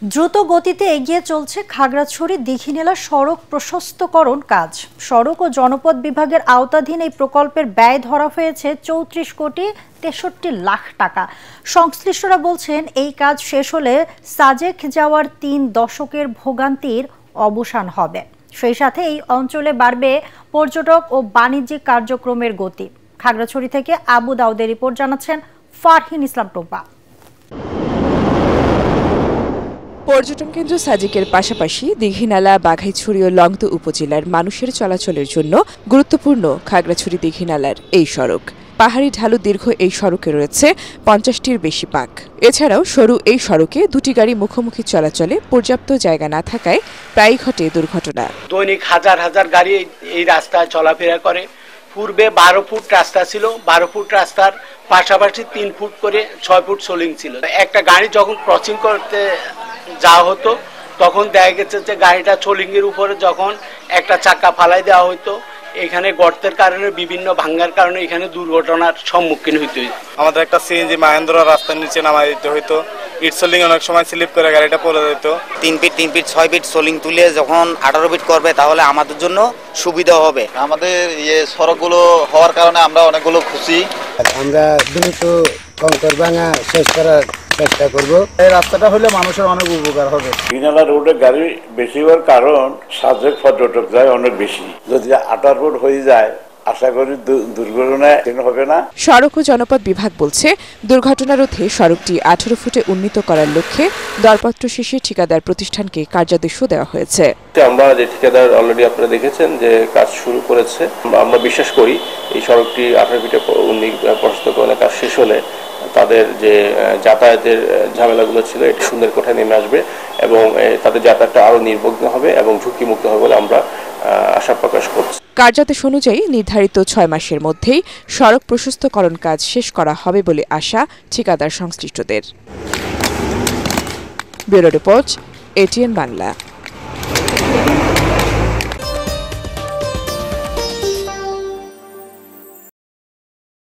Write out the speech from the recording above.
দ্রুত গতিতে এগিয়ে চলছে খাগড়াছড়ি দীঘিনালা সড়ক প্রশস্তকরণ কাজ। সড়ক ও জনপদ বিভাগের আওতাধীন এই প্রকল্পের ব্যয় ধরা হয়েছে 34,63,00,000 টাকা। সংশ্লিষ্টরা বলছেন এই কাজ শেষ হলে সাজেক যাওয়ার 3 দশকের ভোগান্তির অবসান হবে। সেই সাথে এই অঞ্চলে বাড়বে পর্যটক ও বাণিজ্যিক কার্যক্রমের গতি। খাগড়াছড়ি থেকে আবু দাউদের রিপোর্ট জানাচ্ছেন ফারহিন ইসলাম টোপা। পর্যটন কেন্দ্র সাজেকের পাশাপাশি দীঘিনালা, বাঘাইছড়ি ও লংতো উপজেলার মানুষের চলাচলের জন্য গুরুত্বপূর্ণ খাগড়াছড়ি দীঘিনালার এই সড়ক। পাহাড়ি ঢালু দীর্ঘ এই সড়কে রয়েছে 50টির বেশি পাক। এছাড়াও সরু এই সড়কে দুটি গাড়ি মুখোমুখি চলাচলে পর্যাপ্ত জায়গা না থাকায় প্রায়ই ঘটে দুর্ঘটনা। দৈনিক হাজার হাজার গাড়ি এই রাস্তায় চলাফেরা করে। পূর্বে 12 ফুট রাস্তা ছিল, 12 ফুট রাস্তার পাশাপাশি 3 ফুট করে 6 ফুট সোলিং ছিল। একটা গাড়ি যখন ক্রসিং করতে যাওয়া হতো তখন দেখা গেছে যে গাড়িটা সোলিং এর উপরে যখন একটা চাকা ফালাই দেওয়া হতো, এখানে গর্তের কারণে বিভিন্ন ভাঙ্গার কারণে এখানে দুর্ঘটনার সম্মুখীন হইতে হইতো। আমাদের একটা সিএনজি মাহেন্দ্র রাস্তার নিচে নামাই দিতে হইতো। ইট সোলিং অনেক সময় স্লিপ করে গাড়িটা পড়ে যেত। 3 ফিট 6 ফিট সোলিং তুলে যখন 18 ফিট করবে তাহলে আমাদের জন্য সুবিধা হবে। আমাদের সড়কগুলো হওয়ার কারণে আমরা অনেকগুলো খুশি। আমরা দ্রুত কঙ্কর ভাঙা শেষ করার চেষ্টা করব। এই রাস্তাটা হলে মানুষের অনেক উপকার হবে। দীঘিনালা রোডে গাড়ি বেশি হওয়ার কারণ সাজেক পর্যটক যায় অনেক বেশি। যদি 18 ফুট হয়ে যায় আশা করি দুর্ঘটনায় হবে না। সড়ক ও জনপদ বিভাগ বলছে দুর্ঘটনা রোধে সড়কটি 18 ফুটে উন্নীত করার লক্ষ্যে দরপত্র শেষে ঠিকাদার প্রতিষ্ঠানকে কার্যাদেশও দেওয়া হয়েছে। আমরা যে ঠিকাদার অলরেডি আপনারা দেখেছেন যে কাজ শুরু করেছে। আমরা বিশ্বাস করি এই সড়কটি 18 ফিটে প্রশস্তকরণের কাজ শেষ হলে তাদের যে যাতায়াতের ঝামেলাগুলো ছিল এটি সুন্দর কোঠায় নেমে আসবে এবং তাদের যাতায়াতটা আরো নির্বিঘ্ন হবে এবং ঝুঁকিমুক্ত হবে বলে আমরা আশা প্রকাশ করছি। কার্যাদেশ অনুযায়ী নির্ধারিত 6 মাসের মধ্যেই সড়ক প্রশস্তকরণ কাজ শেষ করা হবে বলে আশা ঠিকাদার সংশ্লিষ্টদের। Bureau report, ATN Bangla.